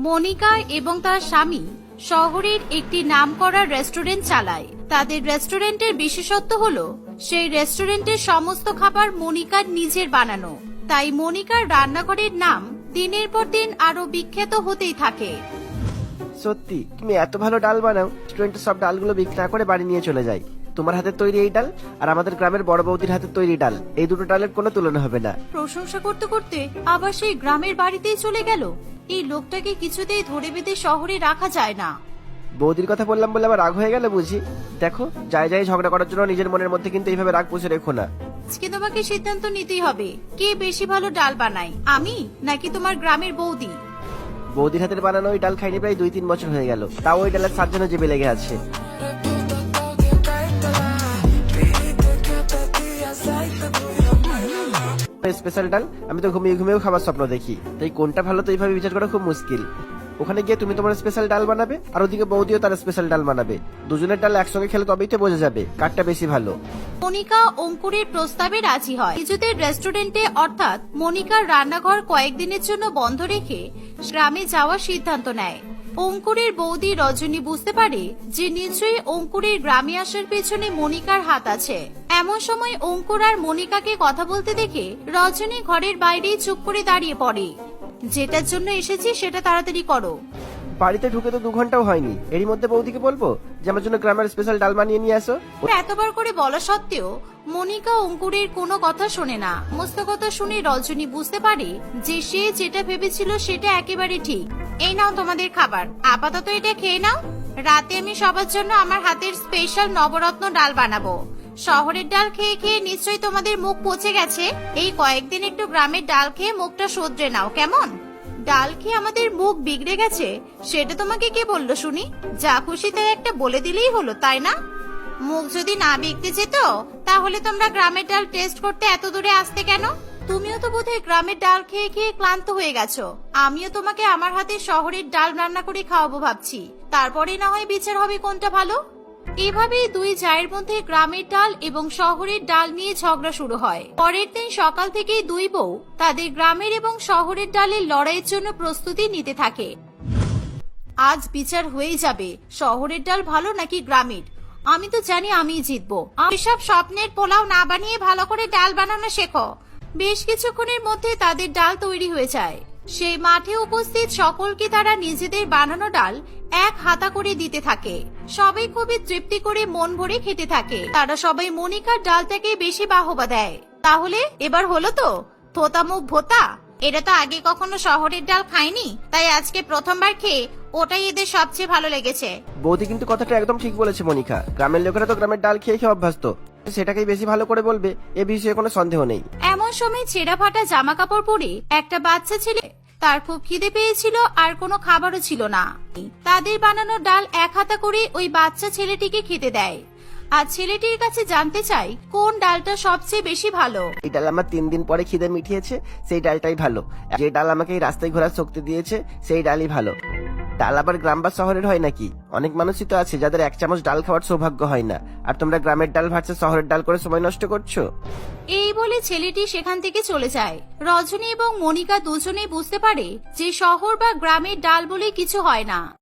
মনিকা এবং তার স্বামী শহরের একটি নামকরা রেস্টুরেন্ট চালায়। তাদের রেস্টুরেন্টের বিশেষত্ব হলো সেই রেস্টুরেন্টের সমস্ত খাবার মনিকার নিজের বানানো। তাই মনিকার রান্নাঘরের নাম দিনের পর দিন আরো বিখ্যাত হতেই থাকে। সত্যি তুমি এত ভালো ডাল বানাও, রেস্টুরেন্টের সব ডালগুলো বিক্রি না করে বাড়ি নিয়ে চলে যাই। তোমার হাতের তৈরি এই ডাল আর আমাদের গ্রামের বড় বৌদির হাতের তৈরি ডাল, এই দুটো ডালের কোনো তুলনা হবে না। প্রশংসা করতে করতে আবার সেই গ্রামের বাড়িতেই চলে গেল। এই লোকটাকে কিছুতেই ধরে বেঁধে শহরে রাখা যায় না। বৌদির কথা বললাম বলে আবার রাগ হয়ে গেল বুঝি? দেখো, যাই যাই ঝগড়া করার জন্য নিজের মনের মধ্যে কিন্তু এইভাবে রাগ পুষে রেখো না। আজকে তোমাকে সিদ্ধান্ত নিতেই হবে, কে বেশি ভালো ডাল বানায়, আমি নাকি তোমার গ্রামের বৌদি। বৌদির হাতের বানানো ওই ডাল খাইনি প্রায় 2-3 বছর হয়ে গেল, তাও ওই ডালের স্বাদ যেন জিভে লেগে আছে। স্পেশাল ডাল আমি তো ঘুমিয়ে ঘুমিয়েও খাবার স্বপ্ন দেখি, তাই কোনটা ভালো তো এইভাবে বিচার করা খুব মুশকিল। ওখানে গিয়ে তুমি তোমার স্পেশাল ডাল বানাবে আর ওদিকে বৌদিও তার স্পেশাল ডাল বানাবে। দুজনের ডাল একসঙ্গে খেলে তবেই তো বোঝা যাবে কারটা বেশি ভালো। মনিকা অঙ্কুরের প্রস্তাবে রাজি হয়। নিজেদের রেস্টুরেন্টে অর্থাৎ মনিকার রান্নাঘর কয়েকদিনের জন্য বন্ধ রেখে গ্রামে যাওয়ার সিদ্ধান্ত নেয়। অঙ্কুরের বৌদি রজনী বুঝতে পারে যে নিশ্চয়ই অঙ্কুরের গ্রামে আসার পেছনে মনিকার হাত আছে। এমন সময় অঙ্কুর আর মনিকাকে কথা বলতে দেখে রজনী ঘরের বাইরেই চুপ করে দাঁড়িয়ে পড়ে। যেটার জন্য এসেছি সেটা তাড়াতাড়ি করো। বাড়িতে ঢুকে তো 2 ঘন্টাও হয়নি, এরই মধ্যে বৌদিকে বলবো যে আমার জন্য গ্রামের স্পেশাল ডাল বানিয়ে নিয়ে আসো। এতবার করে বলা সত্ত্বেও মনিকা অঙ্কুরের কোনো কথা শোনে না। মস্ত কথা শুনে রজনী বুঝতে পারে যে সে যেটা ভেবেছিল সেটা একেবারে ঠিক। এই নাও তোমাদের খাবার, আপাতত এটা খেয়ে নাও। রাতে আমি সবার জন্য আমার হাতের স্পেশাল নবরত্ন ডাল বানাবো। শহরের ডাল খেয়ে খেয়ে নিশ্চয়ই তোমাদের মুখ পচে গেছে। এই কয়েকদিন একটু গ্রামের ডাল খেয়ে মুখটা শুধরে নাও, কেমন? ডাল খেয়ে আমাদের মুখ বিগড়ে গেছে সেটা তোমাকে কে বললো শুনি? যা খুশি তাই একটা বলে দিলেই হলো, তাই না? মুখ যদি না বিগড়ে যেত তাহলে তোমরা গ্রামের ডাল টেস্ট করতে এত দূরে আসতে কেন? তুমিও তো বোধহয় গ্রামের ডাল খেয়ে খেয়ে ক্লান্ত হয়ে গেছো। আমিও তোমাকে আমার হাতে শহরের ডাল রান্না করে খাওয়াবো ভাবছি, তারপরে না হয় বিচার হবে কোনটা ভালো। এভাবেই দুই জায়ের মধ্যে গ্রামের ডাল এবং শহরের ডাল নিয়ে ঝগড়া শুরু হয়। পরের দিন সকাল থেকেই দুই বউ তাদের গ্রামের এবং শহরের ডালের লড়াইয়ের জন্য প্রস্তুতি নিতে থাকে। আজ বিচার হয়ে যাবে শহরের ডাল ভালো নাকি গ্রামের। আমি তো জানি আমিই জিতবো। এসব স্বপ্নের পোলাও না বানিয়ে ভালো করে ডাল বানানো শেখো। বেশ কিছুক্ষণের মধ্যে তাদের ডাল তৈরি হয়ে যায়। সেই মাঠে উপস্থিত সকলকে তারা নিজেদের বানানো ডাল এক হাতা করে দিতে থাকে। সবাই খুবই তৃপ্তি করে মন ভরে খেতে থাকে। তারা সবাই মনিকার ডালটাকে বেশি বাহবা দেয়। তাহলে এবার হলো তো থোতা মুখ ভোতা। এরা তো আগে কখনো শহরের ডাল খায়নি, তাই আজকে প্রথমবার খেয়ে ওটাই এদের সবচেয়ে ভালো লেগেছে। বৌদি কিন্তু কথাটা একদম ঠিক বলেছে মনিকা, গ্রামের লোকেরা তো গ্রামের ডাল খেয়ে খেয়ে অভ্যস্ত, সেটাকেই বেশি ভালো করে বলবে এ বিষয়ে কোনো সন্দেহ নেই। এমন সময় ছেঁড়া ফাটা জামা কাপড় পরে একটা বাচ্চা ছেলে, তার খুব খিদে পেয়েছিল আর কোনো খাবারও ছিল না। তাদের বানানো ডাল এক হাতা করে ওই বাচ্চা ছেলেটিকে খেতে দেয় আর ছেলেটির কাছে জানতে চাই কোন ডালটা সবচেয়ে বেশি ভালো। এই ডাল আমার 3 দিন পরে খিদে মিটিয়েছে, সেই ডালটাই ভালো। যে ডাল আমাকে এই রাস্তায় ঘোরার শক্তি দিয়েছে সেই ডালই ভালো। ডাল আবার গ্রাম বা শহরের হয় নাকি? অনেক মানুষই তো আছে যাদের 1 চামচ ডাল খাওয়ার সৌভাগ্য হয় না, আর তোমরা গ্রামের ডাল ভার্সেস শহরের ডাল করে সময় নষ্ট করছো। এই বলে ছেলেটি সেখান থেকে চলে যায়। রজনী এবং মনিকা দুজনেই বুঝতে পারে যে শহর বা গ্রামের ডাল বলে কিছু হয় না।